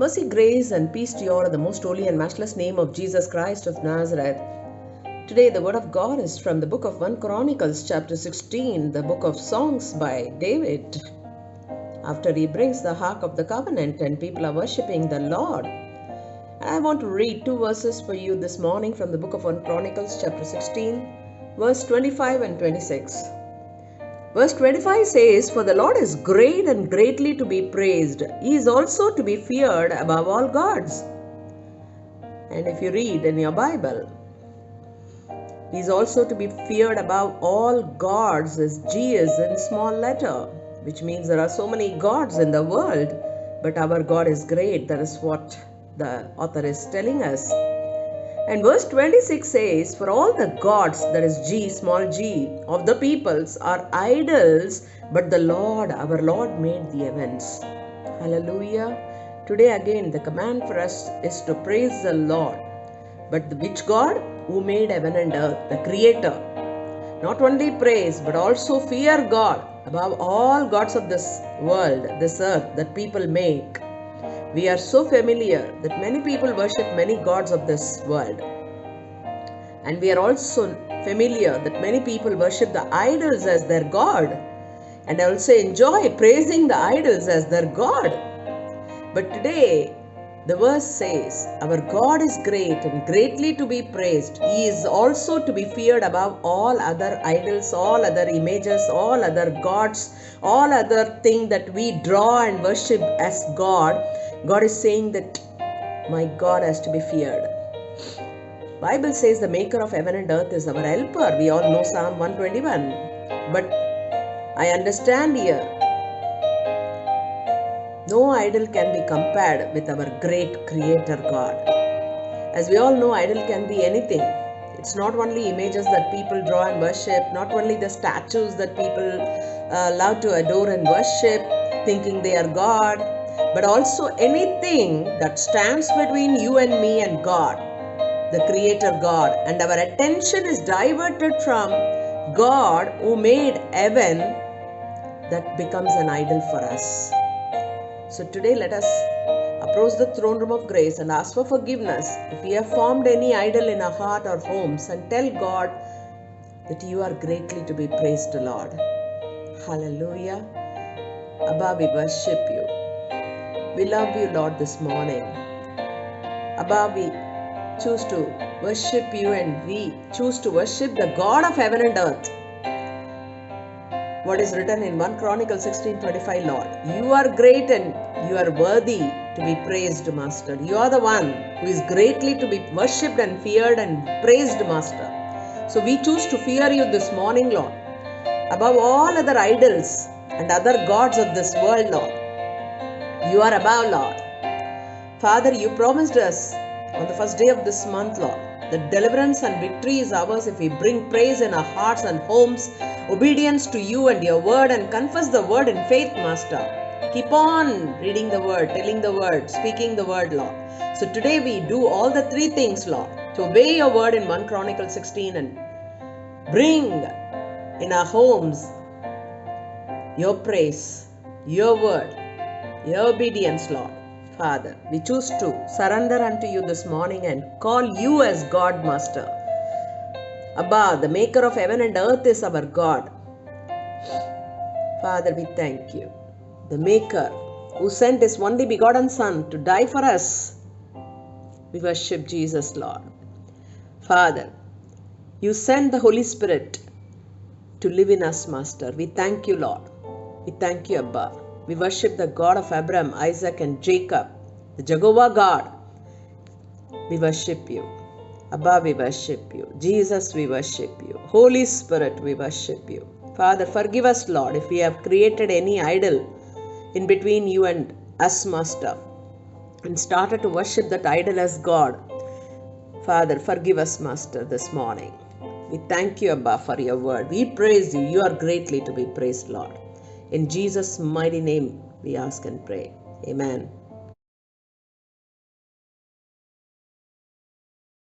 Mercy, grace, and peace to you all in the most holy and matchless name of Jesus Christ of Nazareth. Today, the word of God is from the book of 1 Chronicles, chapter 16, the book of songs by David. After he brings the ark of the covenant and people are worshipping the Lord. I want to read two verses for you this morning from the book of 1 Chronicles, chapter 16, verse 25 and 26. Verse 25 says, "For the Lord is great and greatly to be praised. He is also to be feared above all gods." And if you read in your Bible, He is also to be feared above all gods. His G is in small letter, which means there are so many gods in the world, but our God is great. That is what the author is telling us. And verse 26 says, "For all the gods," that is G, small g, "of the peoples are idols, but the Lord, our Lord, made the heavens." Hallelujah. Today again, the command for us is to praise the Lord. But which God? Who made heaven and earth, the Creator. Not only praise, but also fear God above all gods of this world, this earth that people make. We are so familiar that many people worship many gods of this world. And we are also familiar that many people worship the idols as their God. And also enjoy praising the idols as their God. But today, the verse says, our God is great and greatly to be praised. He is also to be feared above all other idols, all other images, all other gods, all other things that we draw and worship as God. God is saying that my God has to be feared. Bible says the maker of heaven and earth is our helper. We all know Psalm 121. But I understand here, no idol can be compared with our great Creator God. As we all know, idol can be anything. It's not only images that people draw and worship, not only the statues that people love to adore and worship, thinking they are God, but also anything that stands between you and me and God, the Creator God. And our attention is diverted from God who made heaven, that becomes an idol for us. So today let us approach the throne room of grace and ask for forgiveness if we have formed any idol in our heart or homes, and tell God that you are greatly to be praised, Lord. Hallelujah. Abba, we worship you. We love you, Lord, this morning. Abba, we choose to worship you, and we choose to worship the God of heaven and earth. What is written in 1 Chronicles 16:25, Lord, you are great and you are worthy to be praised, Master. You are the one who is greatly to be worshipped and feared and praised, Master. So we choose to fear you this morning, Lord, above all other idols and other gods of this world, Lord. You are above, Lord. Father, you promised us on the first day of this month, Lord, that deliverance and victory is ours if we bring praise in our hearts and homes, obedience to you and your word, and confess the word in faith, Master. Keep on reading the word, telling the word, speaking the word, Lord. So today we do all the three things, Lord, to obey your word in 1 Chronicles 16 and bring in our homes your praise, your word, your obedience, Lord. Father, we choose to surrender unto you this morning and call you as God, Master. Abba, the maker of heaven and earth is our God. Father, we thank you. The maker who sent his only begotten Son to die for us. We worship Jesus, Lord. Father, you sent the Holy Spirit to live in us, Master. We thank you, Lord. We thank you, Abba. We worship the God of Abraham, Isaac, and Jacob, the Jehovah God. We worship you. Abba, we worship you. Jesus, we worship you. Holy Spirit, we worship you. Father, forgive us, Lord, if we have created any idol in between you and us, Master, and started to worship that idol as God. Father, forgive us, Master, this morning. We thank you, Abba, for your word. We praise you. You are greatly to be praised, Lord. In Jesus' mighty name, we ask and pray. Amen.